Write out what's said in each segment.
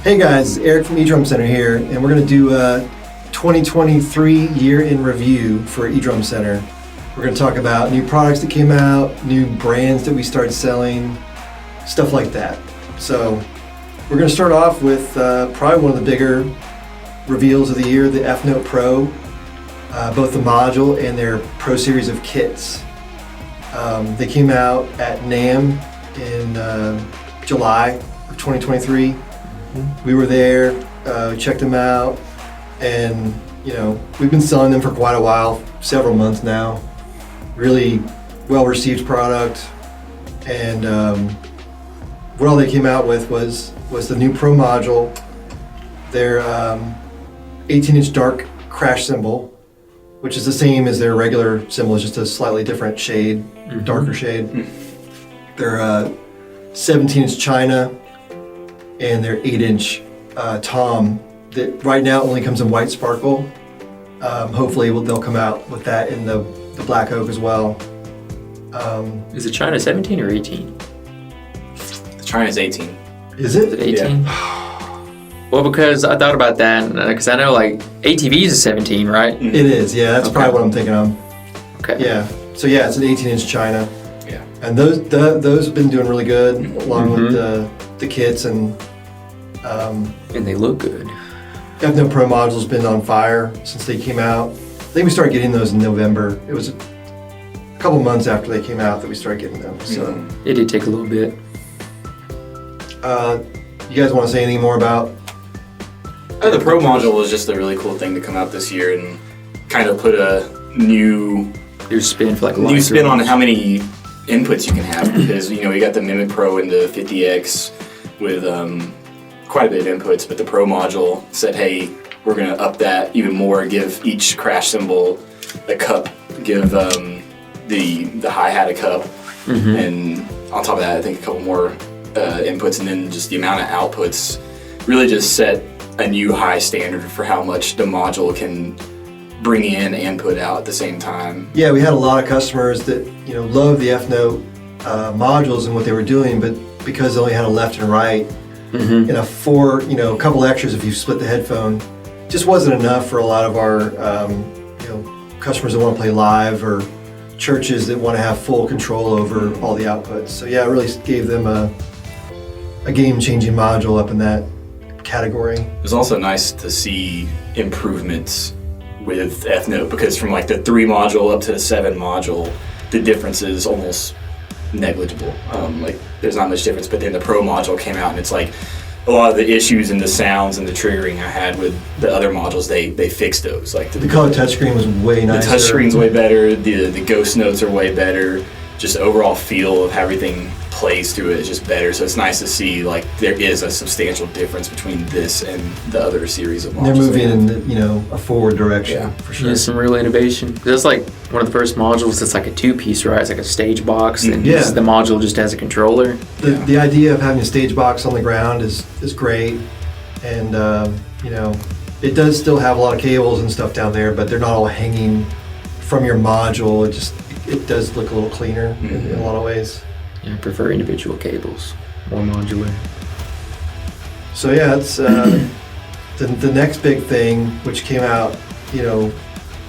Hey guys, Eric from eDrumcenter here, and we're going to do a 2023 year in review for eDrumcenter. We're going to talk about new products that came out, new brands that we started selling, stuff like that. So we're going to start off with probably one of the bigger reveals of the year, the Fnote Pro, both the module and their Pro series of kits. They came out at NAMM in July of 2023. We were there, checked them out, and we've been selling them for quite a while, several months now. Really well-received product, and what all they came out with was the new Pro module, their 18-inch dark crash cymbal, which is the same as their regular cymbal, it's just a slightly different shade, darker shade. Their 17-inch China, and their 8-inch tom that right now only comes in white sparkle. Hopefully they'll come out with that in the black oak as well. Is it China 17 or 18? The China's 18. Is it? 18? Yeah. Well, because I thought about that, because I know like ATV is a 17, right? It is, yeah, that's probably what I'm thinking of. Okay. Yeah, so yeah, it's an 18-inch China. Yeah. And those have been doing really good, along with the kits, and they look good. Fnote Pro module's been on fire since they came out. I think we started getting those in November. It was a couple months after they came out that we started getting them. So It did take a little bit. you guys want to say anything more about? The Pro module was just a really cool thing to come out this year and kind of put a new spin for like new spin on how many inputs you can have, because we got the Mimic Pro and the 50X with quite a bit of inputs, but the Pro module said, hey, we're going to up that even more, give each crash cymbal a cup, give the hi-hat a cup, and on top of that I think a couple more inputs, and then just the amount of outputs really just set a new high standard for how much the module can bring in and put out at the same time. Yeah, we had a lot of customers that loved the Fnote modules and what they were doing, but because they only had a left and right and a couple extras if you split the headphone, just wasn't enough for a lot of our customers that want to play live, or churches that want to have full control over all the outputs. So yeah, it really gave them a game-changing module up in that category. It was also nice to see improvements with Fnote, because from like the 3 module up to the 7 module, the difference is almost negligible. Like there's not much difference, but then the Pro module came out and it's like a lot of the issues and the sounds and the triggering I had with the other modules, they fixed those. Like the color touchscreen was way nicer. The touchscreen's way better, the ghost notes are way better, just the overall feel of how everything plays through it is just better. So it's nice to see like there is a substantial difference between this and the other series of modules. They're moving in a forward direction, for sure. Yeah, some real innovation. That's like one of the first modules that's like a 2-piece, right? It's like a stage box, and the module just has a controller. The idea of having a stage box on the ground is great, and it does still have a lot of cables and stuff down there, but they're not all hanging from your module. It does look a little cleaner in a lot of ways. Yeah, I prefer individual cables, more modular. So yeah, it's the next big thing, which came out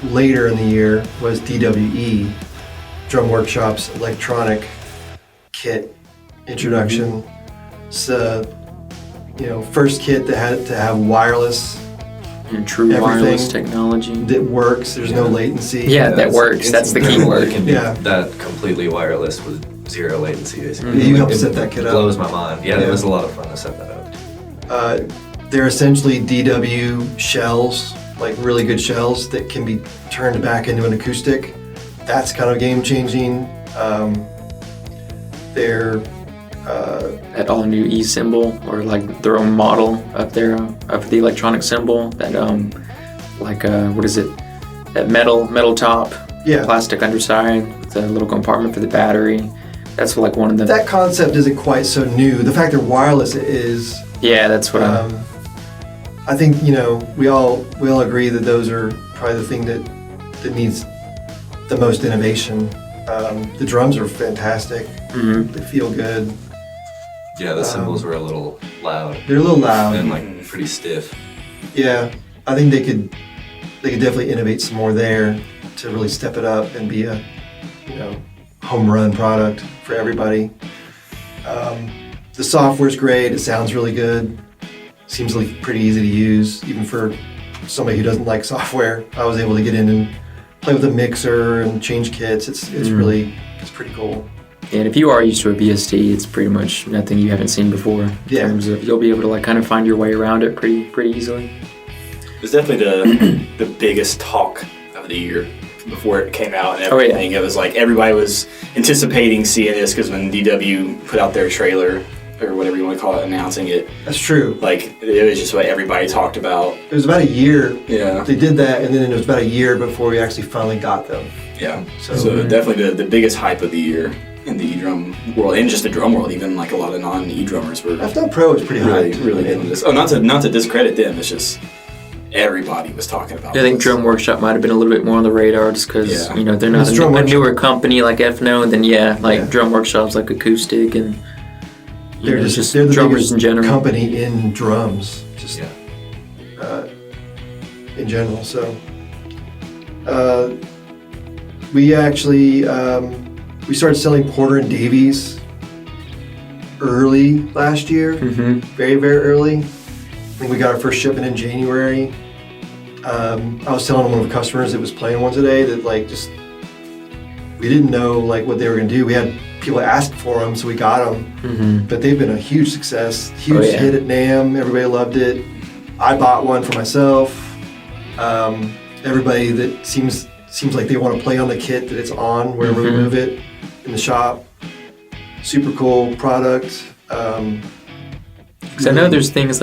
later in the year, was DWE, Drum Workshop's electronic kit introduction. It's first kit that had to have wireless. And true wireless technology that works. There's no latency. Yeah, that works. That's the key word. It can be that completely wireless with zero latency, basically. You helped set that kit up. It blows my mind. Yeah, it was a lot of fun to set that up. They're essentially DW shells, like really good shells that can be turned back into an acoustic. That's kind of game changing. They're that all new E cymbal, or like their own model up there of the electronic cymbal. That what is it? That metal top, plastic underside with a little compartment for the battery. That's like one of the. That concept isn't quite so new. The fact they're wireless is. Yeah, that's what I think we all agree that those are probably the thing that needs the most innovation. The drums are fantastic. They feel good. Yeah, the cymbals were a little loud. They're a little loud. And like pretty stiff. Yeah, I think they could definitely innovate some more there to really step it up and be a, home run product for everybody. The software's great. It sounds really good. Seems like pretty easy to use, even for somebody who doesn't like software. I was able to get in and play with a mixer and change kits. It's pretty cool. And if you are used to a VST, it's pretty much nothing you haven't seen before. Yeah. In terms of you'll be able to like kind of find your way around it pretty easily. It was definitely the biggest talk of the year before it came out and everything. It was like everybody was anticipating seeing this because when DW put out their trailer or whatever you want to call it, announcing it. That's true. Like it was just what everybody talked about. It was about a year. Yeah. They did that, and then it was about a year before we actually finally got them. Yeah. So definitely the biggest hype of the year in the eDrum world, and just the drum world. Even like a lot of non-eDrummers were. Fnote Pro was pretty really into this. Oh, not to discredit them. It's just everybody was talking about. I think Drum Workshop might have been a little bit more on the radar just because they're not a newer company like Fnote. Then Drum Workshop's like acoustic and. They're the drummers in general. Company in drums, in general. So we actually we started selling Porter and Davies early last year, very early. I think we got our first shipment in January. I was telling one of the customers that was playing one today that we didn't know what they were gonna do. We had people asked for them, so we got them. But they've been a huge success, huge hit at NAMM. Everybody loved it. I bought one for myself. Everybody that seems like they want to play on the kit that it's on wherever we move it in the shop. Super cool product. Because I know there's things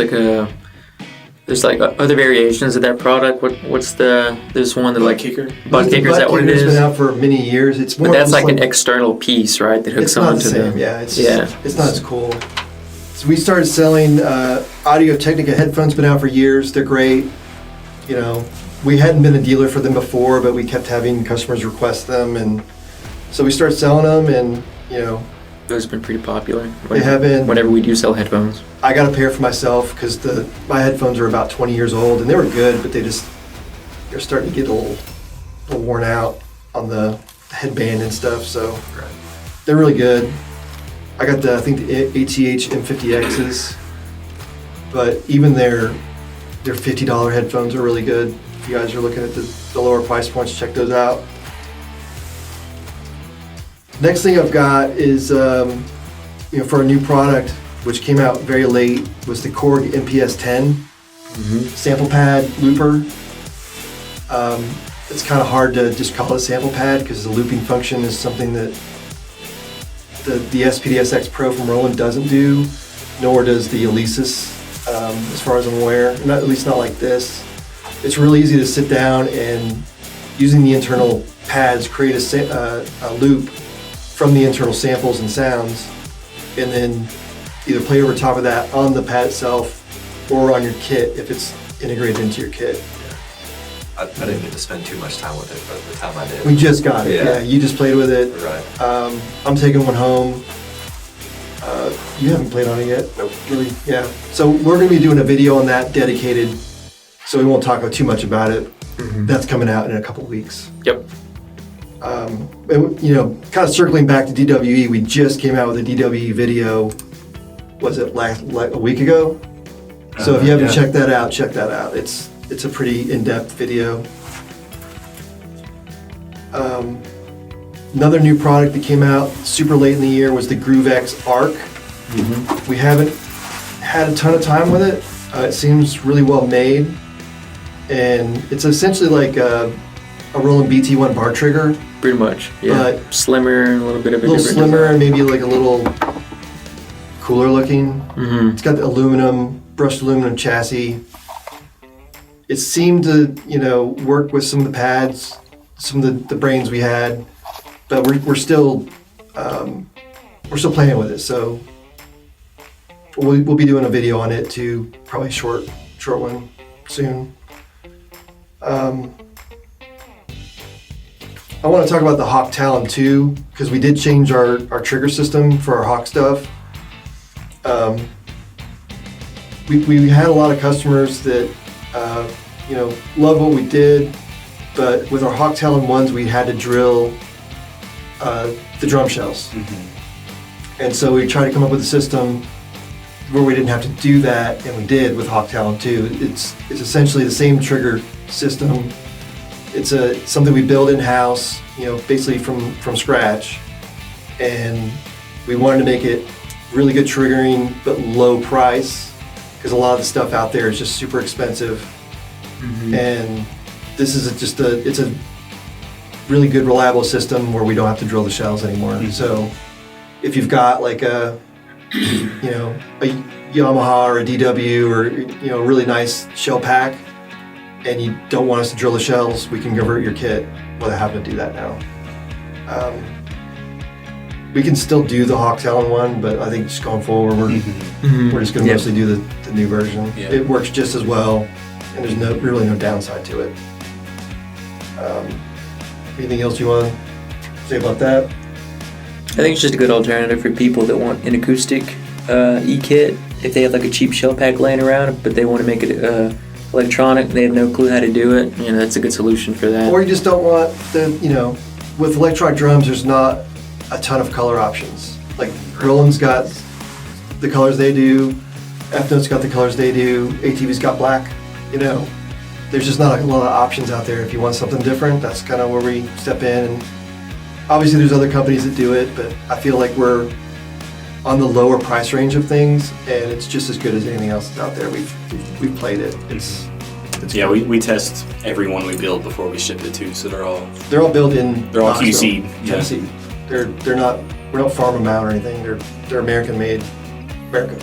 there's other variations of that product. There's one that butt kicker. Butt kicker, is that what it is? It's been out for many years. It's more. But that's like an external piece, right? That hooks onto the. It's not as cool. So we started selling Audio-Technica headphones. Been out for years. They're great. We hadn't been a dealer for them before, but we kept having customers request them, and so we started selling them, and those have been pretty popular. They have been. Whenever we do sell headphones. I got a pair for myself because my headphones are about 20 years old, and they were good, but they're starting to get a little worn out on the headband and stuff. So they're really good. I got the ATH M50Xs, but even their $50 headphones are really good. If you guys are looking at the lower price points, check those out. Next thing I've got is for a new product, which came out very late, was the Korg MPS 10 sample pad looper. It's kind of hard to just call it a sample pad because the looping function is something that the SPDSX Pro from Roland doesn't do, nor does the Alesis, as far as I'm aware. At least not like this. It's really easy to sit down and, using the internal pads, create a loop from the internal samples and sounds, and then either play over top of that on the pad itself or on your kit if it's integrated into your kit. I didn't get to spend too much time with it, but the time I did. We just got it. Yeah, you just played with it. Right. I'm taking one home. You haven't played on it yet? Nope. Really? Yeah. So we're going to be doing a video on that dedicated, so we won't talk too much about it. That's coming out in a couple of weeks. Yep. Kind of circling back to DWE, we just came out with a DWE video. Was it a week ago? So if you haven't checked that out, check that out. It's a pretty in-depth video. Another new product that came out super late in the year was the GrooveX Arc. We haven't had a ton of time with it. It seems really well made, and it's essentially like a Roland BT1 bar trigger. Pretty much, yeah. But slimmer, a little bit of a little different slimmer, design. and maybe like a little cooler looking. It's got the brushed aluminum chassis. It seemed to, work with some of the pads, some of the brains we had, but we're still playing with it. So we'll be doing a video on it too, probably short one soon. I want to talk about the Hawk Talon 2 because we did change our trigger system for our Hawk stuff. We had a lot of customers that love what we did, but with our Hawk Talon ones, we had to drill the drum shells. And so we tried to come up with a system where we didn't have to do that, and we did with Hawk Talon 2. It's essentially the same trigger system. It's something we build in-house, basically from scratch. And we wanted to make it really good triggering, but low price, because a lot of the stuff out there is just super expensive. And this is it's a really good, reliable system where we don't have to drill the shells anymore. So if you've got like a Yamaha or a DW or a really nice shell pack, and you don't want us to drill the shells, we can convert your kit without having to do that now. We can still do the Hawk Talon one, but I think just going forward, we're just going to mostly do the new version. It works just as well, and there's really no downside to it. Anything else you want to say about that? I think it's just a good alternative for people that want an acoustic e-kit. If they have like a cheap shell pack laying around, but they want to make it electronic, they have no clue how to do it, that's a good solution for that. Or you just don't want with electronic drums, there's not a ton of color options. Like Roland's got the colors they do, Fnote's got the colors they do, ATV's got black. There's just not a lot of options out there. If you want something different, that's kind of where we step in. And obviously there's other companies that do it, but I feel like we're on the lower price range of things, and it's just as good as anything else that's out there. We've played it. It's yeah, we test every one we build before we ship it too, so they're all built in. They're all QC'd. Tennessee. They're not. We don't farm them out or anything. They're American made. America.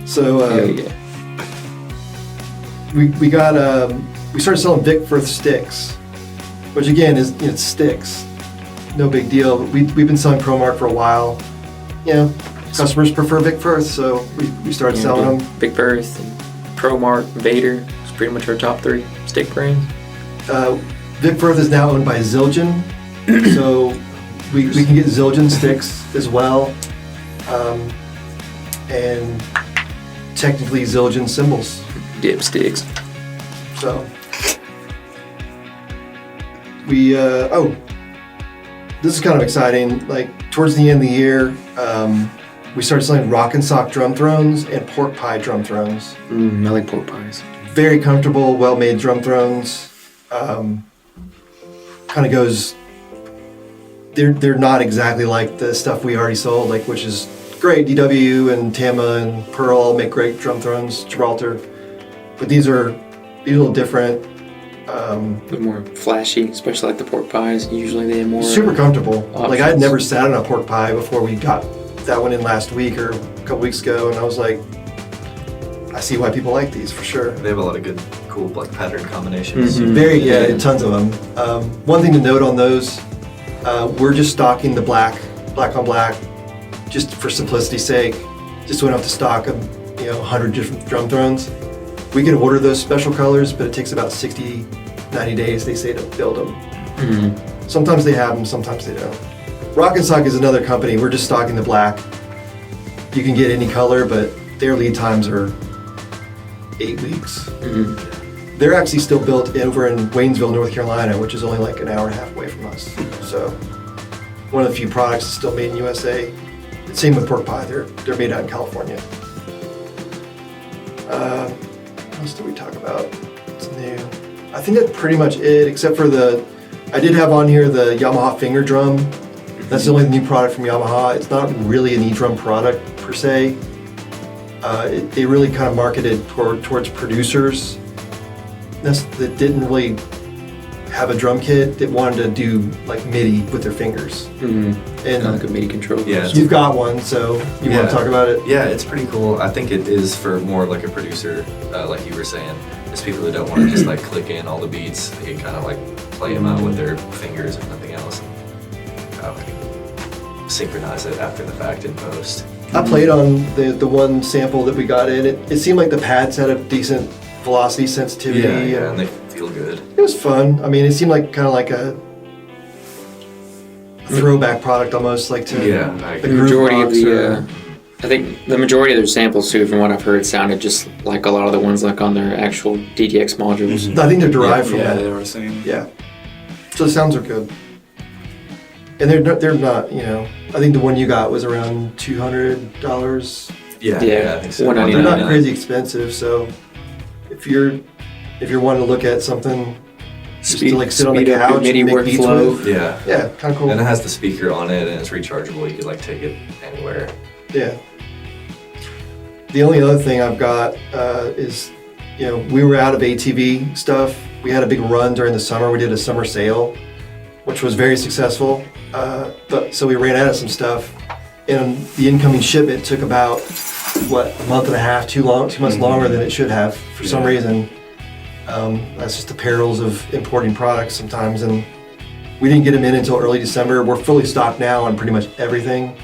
So we started selling Vic Sticks, which again is sticks. No big deal. We've been selling ProMark for a while. Customers prefer Vic Firth, so we started selling them. Vic Firth, and ProMark, Vader. It's pretty much our top 3 stick brands. Vic Firth is now owned by Zildjian, so we can get Zildjian sticks as well, and technically Zildjian cymbals. Dipsticks. So this is kind of exciting. Like towards the end of the year, we started selling Rock and Sock drum thrones and pork pie drum thrones. I like pork pies. Very comfortable, well-made drum thrones. Kind of goes. They're not exactly like the stuff we already sold, which is great. DW and Tama and Pearl all make great drum thrones. Gibraltar, but these are a little different. A bit more flashy, especially like the pork pies. Usually they have more super comfortable. Options. Like I had never sat on a pork pie before we got that one in last week or a couple weeks ago, and I was like, I see why people like these for sure. They have a lot of good, cool pattern combinations. Tons of them. One thing to note on those, we're just stocking the black on black, just for simplicity's sake. Just went off to stock 100 different drum thrones. We can order those special colors, but it takes about 60, 90 days, they say, to build them. Sometimes they have them, sometimes they don't. Rock and Sock is another company. We're just stocking the black. You can get any color, but their lead times are 8 weeks. They're actually still built over in Waynesville, North Carolina, which is only like an hour and a half away from us. So one of the few products that's still made in USA. Same with pork pie. They're made out in California. What else did we talk about? It's new. I think that's pretty much it, except for I did have on here the Yamaha finger drum. That's the only new product from Yamaha. It's not really an eDrum product per se. They really kind of marketed towards producers that didn't really have a drum kit that wanted to do like MIDI with their fingers. And like a MIDI controller. Yeah, you've got one, so you want to talk about it? Yeah, it's pretty cool. I think it is for more like a producer, like you were saying. It's people that don't want to just like click in all the beats. They can kind of like play them out with their fingers and nothing else. Synchronize it after the fact in post. I played on the one sample that we got in. It seemed like the pads had a decent velocity sensitivity. Yeah, and they feel good. It was fun. I mean, it seemed like kind of like a throwback product almost, like to the majority of I think the majority of their samples too, from what I've heard, sounded just like a lot of the ones like on their actual DTX modules. I think they're derived from that. they were saying. Yeah. So the sounds are good. And they're not, you know, I think the one you got was around $200. Yeah, Yeah, I think so. $199. They're not crazy expensive, so if you're wanting to look at something just to like sit on the speed up your couch MIDI and make beats workflow. with, Yeah. kind of cool. And it has the speaker on it, and it's rechargeable. You could like take it anywhere. Yeah. The only other thing I've got is, you know, we were out of ATV stuff. We had a big run during the summer. We did a summer sale, which was very successful. But so we ran out of some stuff, and the incoming shipment took about a month and a half, 2 months longer than it should have for some reason. That's just the perils of importing products sometimes, and we didn't get them in until early December. We're fully stocked now on pretty much everything.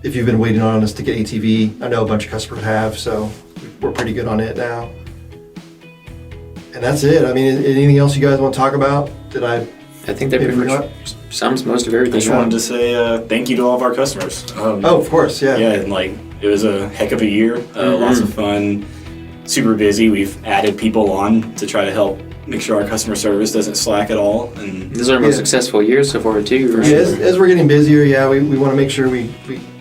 If you've been waiting on us to get ATV, I know a bunch of customers have, so we're pretty good on it now. And that's it. I mean, anything else you guys want to talk about? I think that pretty much sums most of I everything just up. wanted to say thank you to all of our customers. Oh, of course, yeah. Yeah, and like it was a heck of a year. Lots of fun. Super busy. We've added people on to try to help make sure our customer service doesn't slack at all. And This is our most successful year so far too. For Yeah, sure. as we're getting busier, we want to make sure we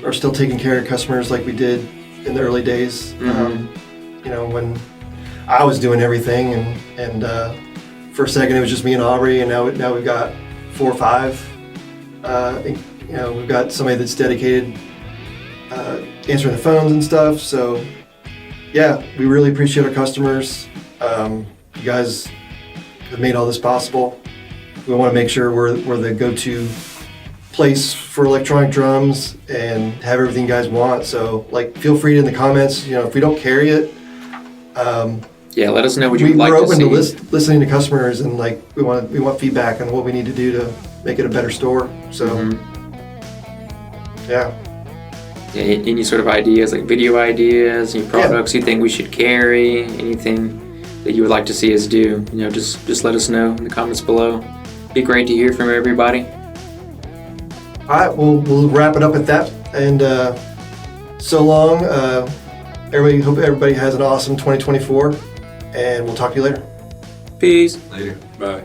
are still taking care of customers like we did in the early days. You know, when I was doing everything, and for a second it was just me and Aubrey, and now we've got 4 or 5. You know, we've got somebody that's dedicated answering the phones and stuff. So yeah, we really appreciate our customers. You guys have made all this possible. We want to make sure we're the go-to place for electronic drums and have everything you guys want. So like, feel free to in the comments, you know, if we don't carry it, Yeah, let us know what you'd like we're to open see. to listening to customers, and like we want feedback on what we need to do to make it a better store. So yeah. Yeah, any sort of ideas, like video ideas, any products you think we should carry, anything that you would like to see us do, you know, just let us know in the comments below. Be great to hear from everybody. All right, we'll wrap it up at that, and so long. Hope everybody has an awesome 2024, and we'll talk to you later. Peace. Later. bye.